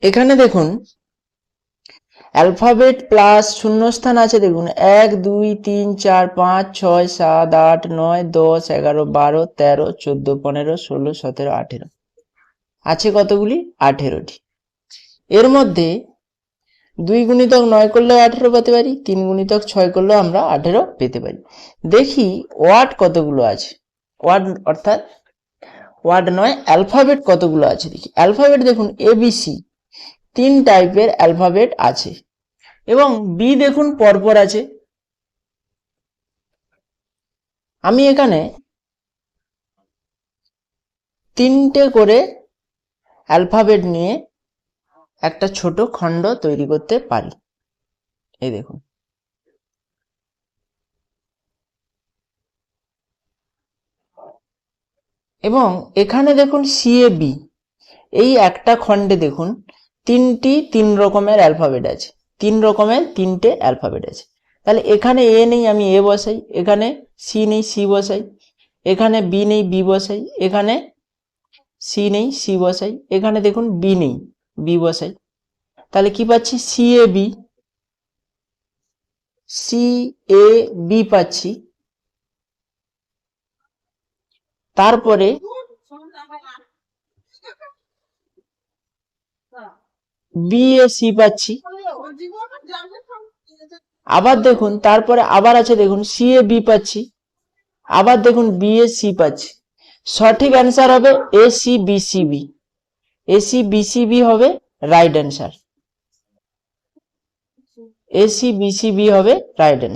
এখানে দেখুন alphabet plus শূন্যস্থান আছে, দেখুন 1 2 3 4 5 6 7 8 9 10 11 12 13 14 15 16 17 18 আছে কতগুলি? 18টি। এর মধ্যে 2 গুণিতক 9 করলেও 18 পেতে পারি, 3 গুণিতক 6 করলেও আমরা 18 পেতে পারি। দেখি ওয়ার্ড কতগুলো আছে, ওয়ার্ড অর্থাৎ ওয়ার্ড নয় অ্যালফাবেট কতগুলো আছে দেখি। অ্যালফাবেট দেখুন এবিসি 3 টাইপের অ্যালফাবেট আছে এবং বি দেখুন পরপর আছে। আমি এখানে 3টে করে অ্যালফাবেট নিয়ে একটা ছোট খণ্ড তৈরি করতে পারি। এই দেখুন, এবং এখানে দেখুন সিএবি, এই একটা খণ্ডে দেখুন 3 রকমের অ্যালফাবেট আছে, 3 রকমের 3টে অ্যালফাবেট আছে। তাহলে এখানে এ নেই, আমি এ বসাই, এখানে সি নেই সি বসাই, এখানে বি নেই বি বসাই, এখানে সি নেই সি বসাই, এখানে দেখুন বি নেই বি বসাই। তাহলে কি পাচ্ছি? সি এ বি পাচ্ছি। তারপরে বি এ সি পাচ্ছি। আবার দেখুন তারপরে আবার আছে, দেখুন সি এ বি পাচ্ছি, আবার দেখুন বি এ সি পাচ্ছি। সঠিক অ্যান্সার হবে A C B C B, A C B C B হবে right answer, A C B C B হবে রাইট অ্যান্সার।